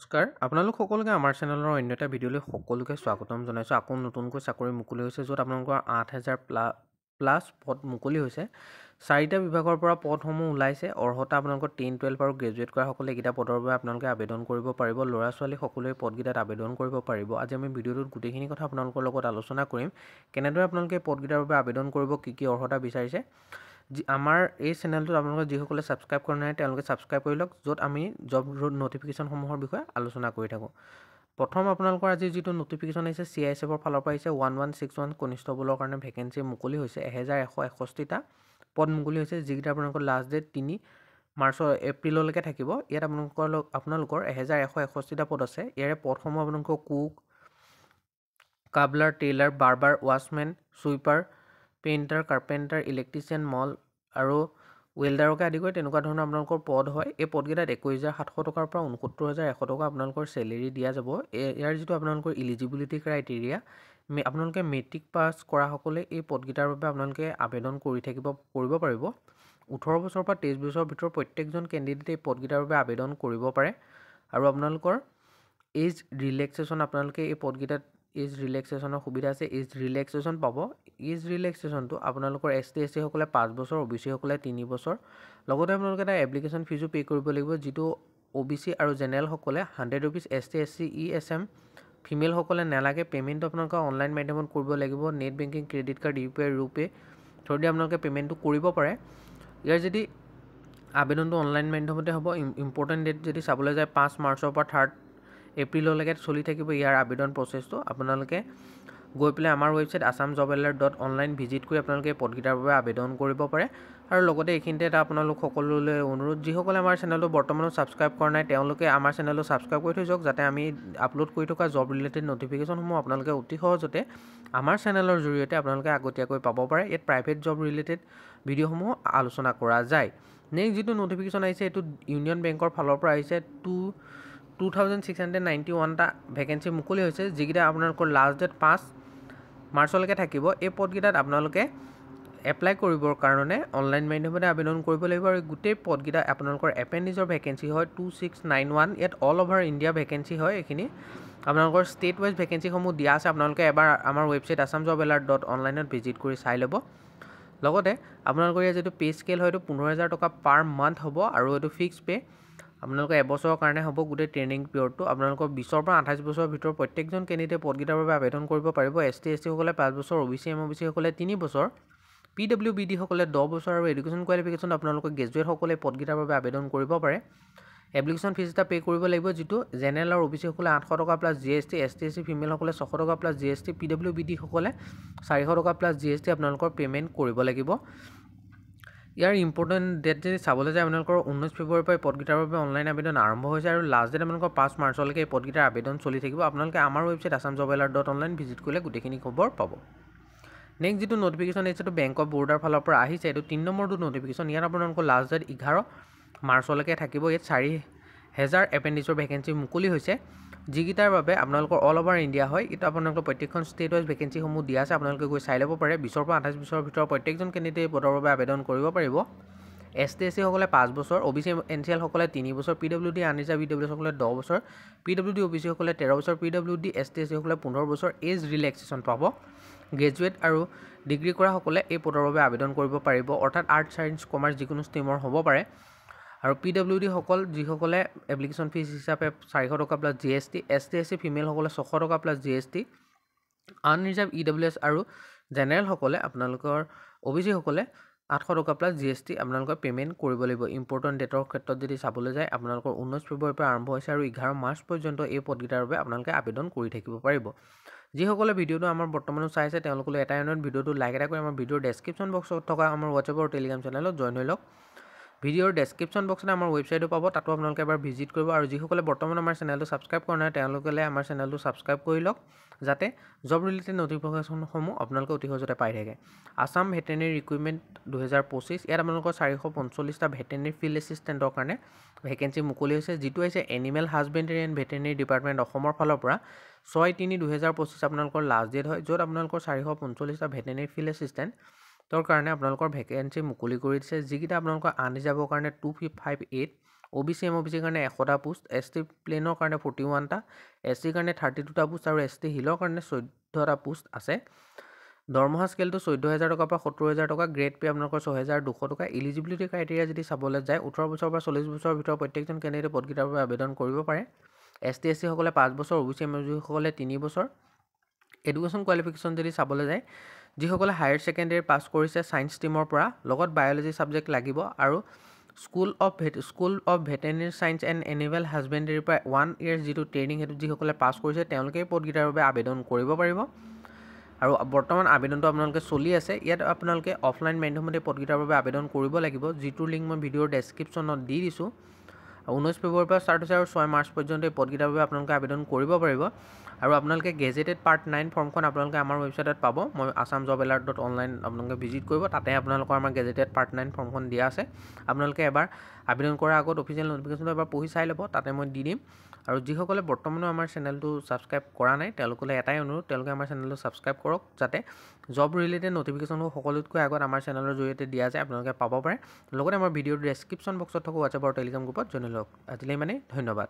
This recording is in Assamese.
নমস্কাৰ আপোনালোক সকলোকে আমাৰ চেনেলৰ অন্য এটা ভিডিঅ'লৈ সকলোকে স্বাগতম জনাইছোঁ। আকৌ নতুনকৈ চাকৰি মুকলি হৈছে, য'ত আপোনালোকৰ 8,000 প্লাছ পদ মুকলি হৈছে। 4টা বিভাগৰ পৰা পদসমূহ ওলাইছে। অৰ্হতা আপোনালোকৰ 10, 12 আৰু গ্ৰেজুৱেট কৰা সকলে এইকেইটা পদৰ বাবে আপোনালোকে আবেদন কৰিব পাৰিব। ল'ৰা ছোৱালী সকলোৱে পদকেইটাত আবেদন কৰিব পাৰিব। আজি আমি ভিডিঅ'টোত গোটেইখিনি কথা আপোনালোকৰ লগত আলোচনা কৰিম। কেনেদৰে আপোনালোকে পদকেইটাৰ বাবে আবেদন কৰিব, কি অৰ্হতা বিচাৰিছে। আমাৰ এই চেনেলটোত আপোনালোকে যিসকলে ছাবস্ক্ৰাইব কৰা নাই তেওঁলোকে ছাবস্ক্ৰাইব কৰি লওক, য'ত আমি জব নটিফিকেশ্যনসমূহৰ বিষয়ে আলোচনা কৰি থাকোঁ। প্ৰথম আপোনালোকৰ আজি যিটো নটিফিকেশ্যন আহিছে CISFৰ ফালৰ পৰা আহিছে 1161 কনিষ্টবলৰ কাৰণে ভেকেঞ্চি মুকলি হৈছে। 1161টা পদ মুকলি হৈছে, যিকেইটা আপোনালোকৰ লাষ্ট ডেট 3 এপ্ৰিললৈকে থাকিব। ইয়াত আপোনালোকৰ 1161টা পদ আছে। ইয়াৰে পদসমূহ আপোনালোকৰ cook, cobbler, tailor, barber, washman, sweeper, painter, carpenter, electrician, মল আৰু ৱেল্ডাৰকে আদি কৰি তেনেকুৱা ধৰণৰ আপোনালোকৰ পদ হয়। এই পদকেইটাত 21,700 টকাৰ পৰা 69,100 টকা আপোনালোকৰ চেলেৰি দিয়া যাব। ইয়াৰ যিটো আপোনালোকৰ ইলিজিবিলিটি ক্ৰাইটেৰিয়া, আপোনালোকে মেট্ৰিক পাছ কৰাসকলে এই পদকেইটাৰ বাবে আপোনালোকে আবেদন কৰিব পাৰিব। 18 বছৰৰ পৰা 23 বছৰৰ ভিতৰত প্ৰত্যেকজন কেণ্ডিডেটে এই পদকেইটাৰ বাবে আবেদন কৰিব পাৰে। আৰু আপোনালোকৰ এজ ৰিলেক্সেশ্যন, আপোনালোকে এই পদকেইটাত এজ ৰিলেক্সেশ্যনৰ সুবিধা আছে। এজ ৰিলেক্সেশ্যন পাব। এজ ৰিলেক্সেশ্যনটো আপোনালোকৰ ST SC সকলে 5 বছৰ, OBC সকলে 3 বছৰ। লগতে আপোনালোকে এটা এপ্লিকেশ্যন ফিজো পে' কৰিব লাগিব, যিটো OBC আৰু জেনেৰেল সকলে 100 rupees, ST SC ESM female সকলে নালাগে। পে'মেণ্টটো আপোনালোকে অনলাইন মাধ্যমত কৰিব লাগিব। Net banking, credit card, UPI, ৰুপে থ্ৰুদি আপোনালোকে পে'মেণ্টটো কৰিব পাৰে। ইয়াৰ যদি আবেদনটো অনলাইন মাধ্যমতে হ'ব। ইম্পৰ্টেণ্ট ডেট যদি চাবলৈ যায় 5 মাৰ্চৰ পৰা 3 এপ্ৰিললৈকে চলি থাকিব ইয়াৰ আবেদন প্ৰচেছটো। আপোনালোকে গৈ পেলাই আমাৰ ৱেবছাইট assamjobalert.online ভিজিট কৰি আপোনালোকে পদকেইটাৰ বাবে আবেদন কৰিব পাৰে। আৰু লগতে এইখিনিতে এটা আপোনালোক সকলোলৈ অনুৰোধ, যিসকলে আমাৰ চেনেলটো বৰ্তমানো ছাবস্ক্ৰাইব কৰা নাই তেওঁলোকে আমাৰ চেনেলটো ছাবস্ক্ৰাইব কৰি থৈ যাওক, যাতে আমি আপলোড কৰি থকা জব ৰিলেটেড নটিফিকেশ্যনসমূহ আপোনালোকে অতি সহজতে আমাৰ চেনেলৰ জৰিয়তে আপোনালোকে আগতীয়াকৈ পাব পাৰে। ইয়াত প্ৰাইভেট জব ৰিলেটেড ভিডিঅ'সমূহ আলোচনা কৰা যায়। নেক্সট যিটো নটিফিকেশ্যন আহিছে এইটো ইউনিয়ন বেংকৰ ফালৰ পৰা আহিছে। 2,691টা ভেকেঞ্চি মুকলি হৈছে, যিকেইটা আপোনালোকৰ লাষ্ট ডেট 5 মাৰ্চলৈকে থাকিব। এই পদকেইটাত আপোনালোকে এপ্লাই কৰিবৰ কাৰণে অনলাইন মাধ্যমতে আবেদন কৰিব লাগিব। আৰু গোটেই পদকেইটা আপোনালোকৰ এপেণ্ডিক্সৰ ভেকেঞ্চি হয় 2691। ইয়াত অল অভাৰ ইণ্ডিয়া ভেকেঞ্চি হয়। এইখিনি আপোনালোকৰ ষ্টেট ৱাইজ ভেকেঞ্চিসমূহ দিয়া আছে। আপোনালোকে এবাৰ আমাৰ ৱেবছাইট assamjobalert.online ভিজিট কৰি চাই ল'ব। লগতে আপোনালোকৰ ইয়াত যিটো পে' স্কেল হয় এইটো 15,000 টকা পাৰ মান্থ হ'ব। আৰু এইটো ফিক্স পে' আপোনালোকৰ এবছৰৰ কাৰণে হ'ব গোটেই ট্ৰেইনিং পিৰিয়ডটো। আপোনালোকৰ 20ৰ পৰা 28 বছৰৰ ভিতৰত প্ৰত্যেকজন কেণ্ডিডেটে পদকেইটাৰ বাবে আবেদন কৰিব পাৰিব। ST SC সকলে 5 বছৰ, OBC MOBC সকলে 3 বছৰ, PWBD সকলে 10 বছৰ আৰু এডুকেশ্যন কোৱালিফিকেশ্যন আপোনালোকৰ গ্ৰেজুৱেট সকলে পদকেইটাৰ বাবে আবেদন কৰিব পাৰে। এপ্লিকেশ্যন ফিজ এটা পে' কৰিব লাগিব, যিটো জেনেৰেল আৰু OBC সকলে 800 টকা plus GST, ST SC female সকলে 600 টকা প্লাছ GST, PWBD সকলে 400 টকা প্লাছ GST আপোনালোকৰ পে'মেণ্ট কৰিব লাগিব। ইয়াৰ ইম্পৰ্টেণ্ট ডেট যদি চাবলৈ যায় আপোনালোকৰ 19 ফেব্ৰুৱাৰীৰ পৰা পদকেইটাৰ বাবে অনলাইন আবেদন আৰম্ভ হৈছে। আৰু লাষ্ট ডেট আপোনালোকৰ 5 মাৰ্চলৈকে এই পদকেইটাৰ আবেদন চলি থাকিব। আপোনালোকে আমাৰ ৱেবছাইট assamjobalert.online ভিজিট কৰিলে গোটেইখিনি খবৰ পাব। নেক্সট যিটো নটিফিকেশ্যন আহিছে এইটো বেংক অফ বৰোদাৰ ফালৰ পৰা আহিছে। এইটো 3 নম্বৰটো নটিফিকেশ্যন। ইয়াত আপোনালোকৰ লাষ্ট ডেট 11 মাৰ্চলৈকে থাকিব। ইয়াত 4,000 এপেণ্ডিক্সৰ ভেকেঞ্চি মুকলি হৈছে, যিকেইটাৰ বাবে আপোনালোকৰ অল অভাৰ ইণ্ডিয়া হয়। এইটো আপোনালোকৰ প্ৰত্যেকখন ষ্টেট ৱাইজ ভেকেঞ্চিসমূহ দিয়া আছে। আপোনালোকে গৈ চাই ল'ব পাৰে। 20ৰ পৰা 28 বছৰৰ ভিতৰত প্ৰত্যেকজন কেণ্ডিডেটে এই পদৰ বাবে আবেদন কৰিব পাৰিব। ST SC সকলে 5 বছৰ, OBC NCL সকলে 3 বছৰ, PWD আনৰিজাৰ্ভ EWS সকলে 10 বছৰ, PWD OBC সকলে 13 বছৰ, PWD ST SC সকলে 15 বছৰ এজ ৰিলেক্সেশ্যন পাব। গ্ৰেজুৱেট আৰু ডিগ্ৰী কৰা সকলে এই পদৰ বাবে আবেদন কৰিব পাৰিব, অৰ্থাৎ আৰ্টছ, ছায়েন্স, কমাৰ্চ যিকোনো ষ্ট্ৰীমৰ হ'ব পাৰে। আৰু PWD সকল যিসকলে এপ্লিকেশ্যন ফিজ হিচাপে 400 টকা plus GST, ST SC female সকলে 600 টকা প্লাছ GST, আনৰিজাৰ্ভ EWS আৰু জেনেৰেল সকলে আপোনালোকৰ OBC সকলে 800 টকা প্লাছ GST আপোনালোকে পে'মেণ্ট কৰিব লাগিব। ইম্পৰ্টেণ্ট ডেটৰ ক্ষেত্ৰত যদি চাবলৈ যায় আপোনালোকৰ 19 ফেব্ৰুৱাৰীৰ পৰা আৰম্ভ হৈছে আৰু 11 মাৰ্চ পৰ্যন্ত এই পদকেইটাৰ বাবে আপোনালোকে আবেদন কৰি থাকিব পাৰিব। যিসকলে ভিডিঅ'টো আমাৰ বৰ্তমানো চাই আছে তেওঁলোকলৈ এটাই অনুৰোধ, ভিডিঅ'টো লাইক এটা কৰি আমাৰ ভিডিঅ'ৰ ডেছক্ৰিপশ্যন বক্সত থকা আমাৰ হোৱাটছএপ আৰু টেলিগ্ৰাম চেনেলত জইন হৈ লওক। ভিডিঅ'ৰ ডেছক্ৰিপশ্যন বক্সতে আমাৰ ৱেবছাইটো পাব, তাতো আপোনালোকে এবাৰ ভিজিট কৰিব। আৰু যিসকলে বৰ্তমান আমাৰ চেনেলটো ছাবস্ক্ৰাইব কৰা নাই তেওঁলোকে আমাৰ চেনেলটো ছাবস্ক্ৰাইব কৰি লওক, যাতে জব ৰিলেটেড নটিফিকেশ্যনসমূহ আপোনালোকে অতি সহজতে পাই থাকে। আছাম ভেটেনেৰী ৰিক্ৰুইটমেণ্ট 2025, ইয়াত আপোনালোকৰ 445টা ভেটেনেৰী ফিল্ড এছিষ্টেণ্টৰ কাৰণে ভেকেঞ্চি মুকলি হৈছে, যিটো হৈছে animal husbandry and veterinary department অসমৰ ফালৰ পৰা। 6/3/2025 আপোনালোকৰ লাষ্ট ডেট হয়, য'ত আপোনালোকৰ 445টা ভেটেনেৰী ফিল্ড এছিষ্টেণ্টৰ কাৰণে আপোনালোকৰ ভেকেঞ্চি মুকলি কৰি দিছে, যিকেইটা আপোনালোকৰ আনৰিজাৰ্ভৰ কাৰণে 258 OBC MOBC কাৰণে 100টা পোষ্ট, ST প্লেনৰ কাৰণে 41টা, SC কাৰণে 32টা পোষ্ট আৰু ST হিলৰ কাৰণে 14টা পোষ্ট আছে। দৰমহা স্কেলটো 14,000 টকাৰ পৰা 70,000 টকা, গ্ৰেড পে আপোনালোকৰ 6,200 টকা। এলিজিবিলিটি ক্ৰাইটেৰিয়া যদি চাবলৈ যায় 18 বছৰৰ পৰা 40 বছৰৰ ভিতৰত প্ৰত্যেকজন কেণ্ডিডেটে পদকেইটাৰ বাবে আবেদন কৰিব পাৰে। ST SC সকলে 5 বছৰ, OBC MOBC সকলে 3 বছৰ। এডুকেশ্যন কোৱালিফিকেশ্যন যদি চাবলৈ যায় যিসকলে হায়াৰ ছেকেণ্ডেৰী পাছ কৰিছে ছায়েন্স ষ্ট্ৰীমৰ পৰা, লগত বায়'লজি ছাবজেক্ট লাগিব আৰু school of veterinary science and animal হাজবেণ্ডেৰীৰ পৰা 1 ইয়েৰ যিটো ট্ৰেইনিং সেইটো যিসকলে পাছ কৰিছে তেওঁলোকে পদকেইটাৰ বাবে আবেদন কৰিব পাৰিব। আৰু বৰ্তমান আবেদনটো আপোনালোকে চলি আছে। ইয়াত আপোনালোকে অফলাইন মাধ্যমতে পদকেইটাৰ বাবে আবেদন কৰিব লাগিব, যিটোৰ লিংক মই ভিডিঅ'ৰ ডেছক্ৰিপশ্যনত দি দিছোঁ। 19 ফেব্ৰুৱাৰীৰ পৰা ষ্টাৰ্ট হৈছে আৰু 6 মাৰ্চ পৰ্যন্ত এই পদকেইটাৰ বাবে আপোনালোকে আবেদন কৰিব পাৰিব। আৰু আপোনালোকে গেজেটেড পাৰ্ট 9 ফৰ্মখন আপোনালোকে আমাৰ ৱেবছাইটত পাব। মই assamjobalert.online আপোনালোকে ভিজিট কৰিব, তাতে আপোনালোকৰ আমাৰ গেজেটেড পাৰ্ট 9 ফৰ্মখন দিয়া আছে। আপোনালোকে এবাৰ আবেদন কৰাৰ আগত অফিচিয়েল ন'টিফিকেশ্যনটো এবাৰ পঢ়ি চাই ল'ব, তাতে মই দি দিম। আৰু যিসকলে বৰ্তমানো আমাৰ চেনেলটো ছাবস্ক্ৰাইব কৰা নাই তেওঁলোকলৈ এটাই অনুৰোধ, তেওঁলোকে আমাৰ চেনেলটো ছাবস্ক্ৰাইব কৰক, যাতে জব ৰিলেটেড ন'টিফিকেশ্যনবোৰ সকলোতকৈ আগত আমাৰ চেনেলৰ জৰিয়তে দিয়া যায় আপোনালোকে পাব পাৰে। লগতে আমাৰ ভিডিঅ'ৰ ডেছক্ৰিপশ্যন বক্সত থকা হোৱাটছআপ আৰু টেলিগ্ৰাম গ্ৰুপত জইন হৈ লওক। আজিলৈ মানে ধন্যবাদ।